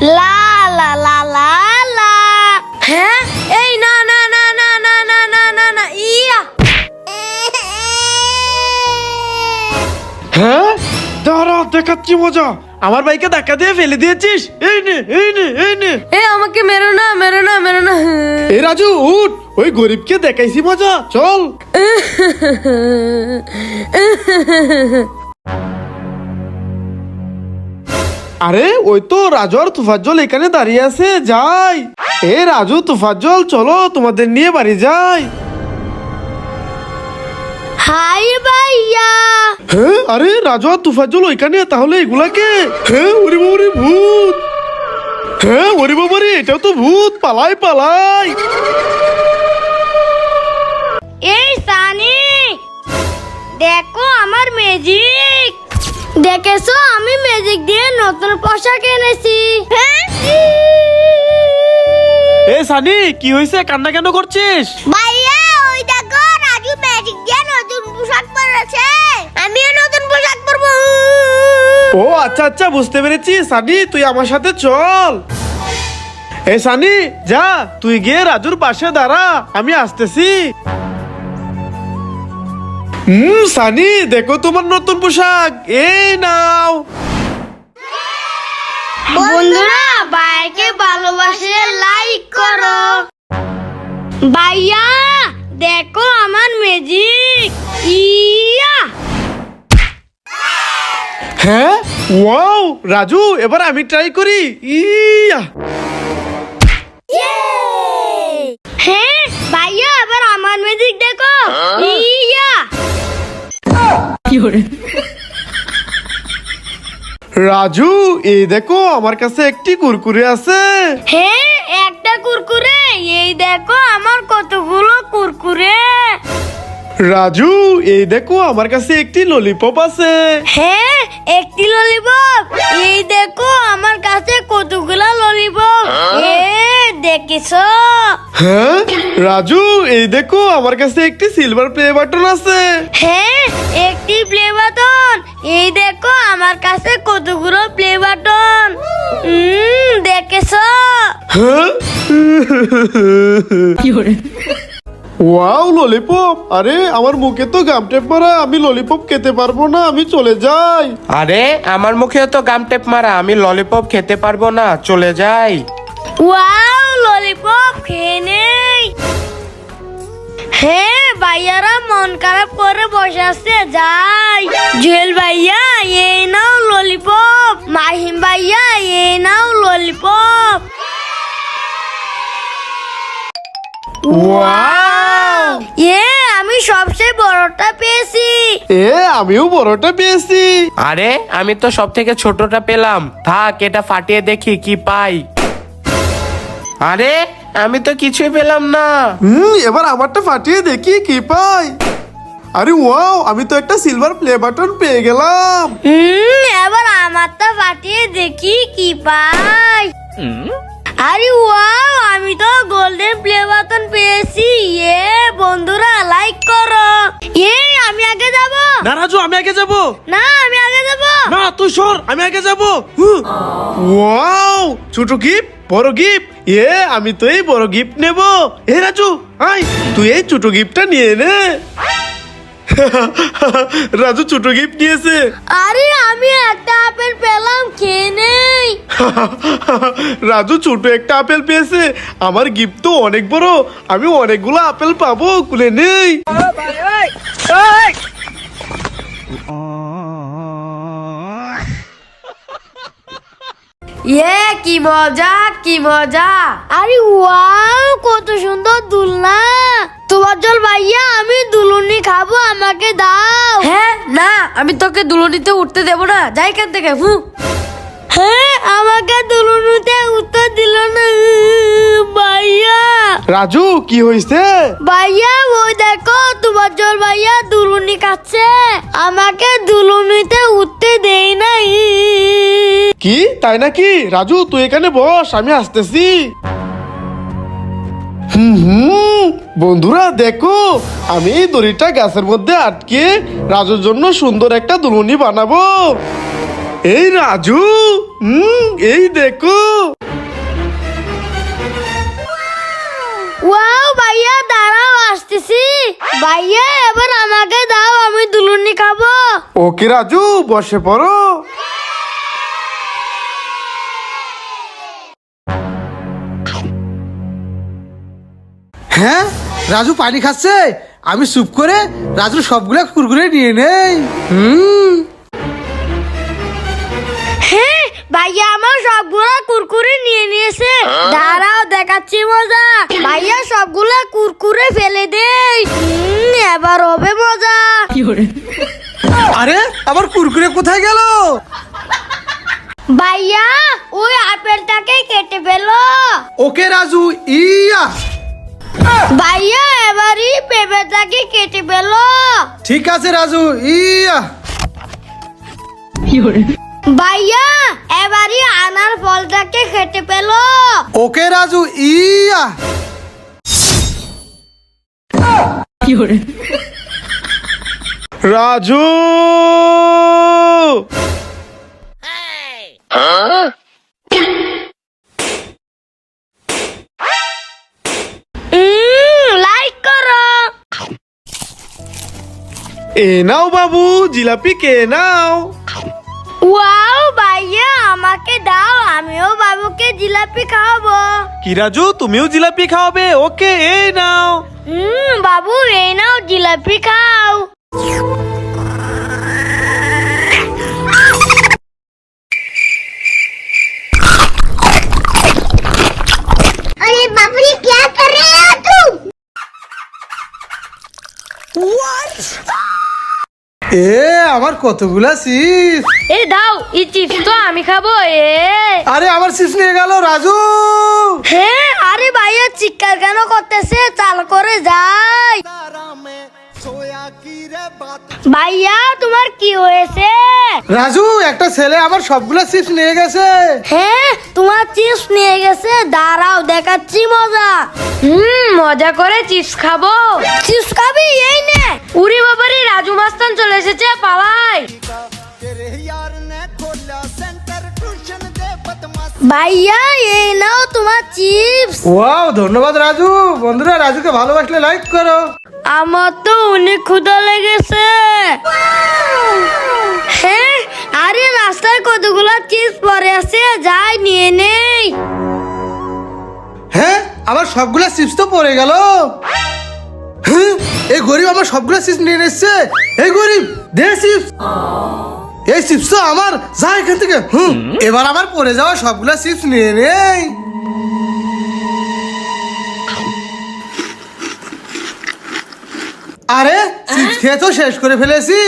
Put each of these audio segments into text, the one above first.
লা লা লা লা লা। হ্যাঁ, এই না না না না না না না না না ইয়া। হ্যাঁ, দাঁড়া দেখাচ্ছি মজা। আমার বাইকে ধাক্কা দিয়ে ফেলে দিয়েছিস। এই নে এই নে এই নে। এ আমাকে মেরো না মেরো না মেরো না। এই রাজু উঠ, ওই গরিবকে দেখাইছি মজা, চল। আরে ওই তো রাজু আর তুফাজ্জল এখানে দাঁড়িয়ে আছে, যাই। এ রাজু তুফাজ্জল চলো তোমাদের নিয়ে বাড়ি যাই। হাই ভাইয়া। হ্যাঁ, আরে রাজু আর তুফাজ্জল ওইখানে, তাহলে এগুলাকে? হ্যাঁ, ওরে বাবারে ভূত। হ্যাঁ, ওরে বাবারে এটাও তো ভূত, পালাই পালাই। এই সানি, দেখো আমার ম্যাজিক। দেখেছো, আমি ম্যাজিক দিয়ে নতুন পোশাক এনেছি। এ সানি, কি হয়েছে? কান্না কেন করছিস? ভাইয়া ওই দেখো, রাজু ম্যাজিক দিয়ে নতুন পোশাক পরেছে, আমিও নতুন পোশাক পরবো। ও আচ্ছা আচ্ছা, বুঝতে পেরেছি। সানি তুই আমার সাথে চল। এ সানি যা, তুই গিয়ে রাজুর পাশে দাঁড়া, আমি আসতেছি। সানি দেখো তোমার নতুন পোশাক, এই নাও। বন্ধুরা ভাইকে ভালোবাসে লাইক করো। ভাইয়া দেখো আমার ম্যাজিক, ইয়া। হ্যাঁ, ওয়াও রাজু, এবার আমি ট্রাই করি, ইয়া। হ্যাঁ ভাইয়া, এবার আমার ম্যাজিক দেখো, ইয়া। রাজু এই দেখো, আমার কাছে একটি কুরকুরে আছে। হ্যাঁ, একটা কুরকুরে, এই দেখো আমার কতগুলো কুরকুরে। রাজু এই দেখো, আমার কাছে একটি ললিপপ আছে। হ্যাঁ, একটি ললিপপ, এই দেখো আমার কাছে কতগুলো ললিপপ। দেখেছো? হ্যাঁ রাজু এই দেখো, আমার কাছে একটি সিলভার প্লে বাটন আছে। হ্যাঁ, একটি প্লে বাটন, এই দেখো আমার কাছে কতগুলো প্লে বাটন। দেখেছো? হ্যাঁ, ওয়াও ললিপপ। আরে আমার মুখে তো গাম টেপ মারা, আমি ললিপপ খেতে পারবো না, আমি চলে যাই। আরে আমার মুখে তো গাম টেপ মারা, আমি ললিপপ খেতে পারবো না, চলে যাই। ওয়াও ললিপপ খেয়ে নেই। হ্যাঁ, ভাইয়ারা মন খারাপ করে বসে আছে, যাই। জুয়েল ভাইয়া এই নাও ললিপপ, মাহিম ভাইয়া এই নাও ললিপপ। ওয়াও, আমি সবচেয়ে বড়টা পেয়েছি। আমিও বড়টা পেয়েছি। আরে আমি তো সব থেকে ছোটটা পেলাম, থাক এটা ফাটিয়ে দেখি কি পাই। আরে আমি তো কিছুই পেলাম না। এবার আমারটা ফাটিয়ে দেখি কি পাই। আরে ওয়াও, আমি তো একটা সিলভার প্লে বাটন পেয়ে গেলাম। এবার আমারটা ফাটিয়ে দেখি কি পাই। আরে ওয়াও, আমি তো গোল্ডেন প্লে বাটন পেয়েছি। বন্ধুরা লাইক করো। আমি আগে যাব। না রাজু, আমি আগে যাব। না, আমি আগে যাব। না তুই সর, আমি আগে যাব। ওয়াও, ছোট গিফট বড় গিফট। আমি তো এই বড় গিফট নেব। রাজু আয়, তুই এই ছোট গিফটটা নিয়ে নে। রাজু ছোট গিফট নিয়েছে। আরে আমি একটা আপেল পেলাম, খেয়ে নেই। রাজু ছোট একটা আপেল পেয়েছে। আমার গিফট তো অনেক বড়, আমি অনেকগুলো আপেল পাবো, কুলে নেই। কি মজা, কি মজা। আরে ওয়াও, কত সুন্দর দুলনা। তুফাজ্জল ভাইয়া, আমি দুলুনি খাবো, আমাকে দাও। হ্যাঁ না, আমি তোকে দুলুনিতে উঠতে দেবো না, যাই এখান থেকে। হ্যাঁ, আমাকে দুলুনিতে উঠতে দিল না ভাইয়া। রাজু কি হয়েছে? ভাইয়া ওই দেখো, তুফাজ্জল ভাইয়া দুলুনি খাচ্ছে, আমাকে দুলুনিতে উঠতে দেই নাই। কি তাই নাকি? রাজু তুই এখানে বস, আমি আসতেছি। বন্ধুরা দেখো, আমি এই দড়িটা গাছের মধ্যে আটকে রাজুর জন্য সুন্দর একটা দুলুনি বানাবো। এই রাজু, এই দেখো। ওয়াও ভাইয়া দাঁড়াও আসতেছি। ভাইয়া এবার আমাকে দাও, আমি দুলুনি খাবো। ওকে রাজু, বসে পড়ো। হ্যাঁ, রাজু পানি খাচ্ছে। আমি চুপ করে রাজুর সবগুলা কুরকুরে নিয়ে নেই। হ্যাঁ ভাইয়া আমার সবগুলা কুরকুরে নিয়ে নিয়েছে। দাঁড়াও দেখাচ্ছি মজা। ভাইয়া সবগুলা কুরকুরে ফেলে দেই। এবার হবে মজা। আরে আমার কুরকুরে কোথায় গেল? ভাইয়া ওই আপেলটাকে কেটে ফেলো। ওকে রাজু, ইয়া। ভাইয়া এবারই পেঁপেটাকে কেটে ফেলো। ঠিক আছে রাজু, ইয়া। ভাইয়া এবারই আনার ফলটাকে কেটে ফেলো। ওকে রাজু, ইয়া। রাজু, লাইক করো। এ নাও বাবু, জিলাপি কে নাও। ওয়াও ভাইয়া আমাকে দাও, আমিও বাবুকে জিলাপি খাওয়াবো। কি রাজু, তুমিও জিলাপি খাওয়াবে? ওকে, এই নাও। বাবু এই নাও জিলাপি খাও। अरे बाप रे क्या कर रहे हो तुम? এ আমার কতগুলা চিপস। এ দাও এই চিপস তো আমি খাবো। আরে আমার চিপস নিয়ে গেল রাজু। হ্যাঁ আরে ভাইয়া চিৎকার কেন করতেছে? চাল করে যাই। ভাইয়া তোমার কি হয়েছে? রাজু, একটা ছেলে আমার সবগুলা চিপস নিয়ে গেছে। হ্যাঁ তোমার চিপস নিয়ে গেছে। দাঁড়াও দেখাচ্ছি মজা। মজা করে চিপস খাবো। চিপস খাবি? এই নে। উরি বাবারে, রাজু মাস্তান চলে এসেছে, পালাই। ভাইয়া এই নাও তোমার চিপস। ওয়াও, ধন্যবাদ রাজু। বন্ধুরা, রাজুকে ভালোবাসলে লাইক করো। আমার তো অনেক ক্ষুধা লেগেছে। হ্যাঁ আরে রাস্তায় কতগুলা চিপস পরে আছে, যাই নিয়ে নেই। হ্যাঁ, আমার সবগুলা চিপস তো পড়ে গেল। হ্যাঁ, এই গরিব আমার সবগুলা চিপস নিয়ে এসছে। এই গরিব, দে চিপস। এই চিপস তো আমার, যা এখান থেকে। এবার আমার পড়ে যাওয়া সবগুলা চিপস নিয়ে নেই। আরে চিপস খেয়ে তো শেষ করে ফেলেছি।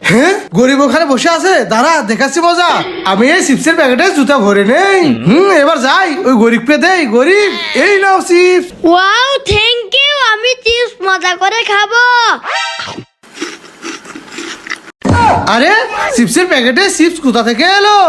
হ্যাঁ, গরিব ওখানে বসে আছে, দাঁড়া দেখাচ্ছি মজা। আমি এই চিপসের প্যাকেটে জুতা ভরে নেই। এবার যাই ওই গরিবকে দেই। গরিব, এই নাও চিপস। ওয়াও থ্যাংক ইউ, আমি চিপস মজা করে খাবো। আরে চিপসের প্যাকেটে চিপস কোথা থেকে এলো?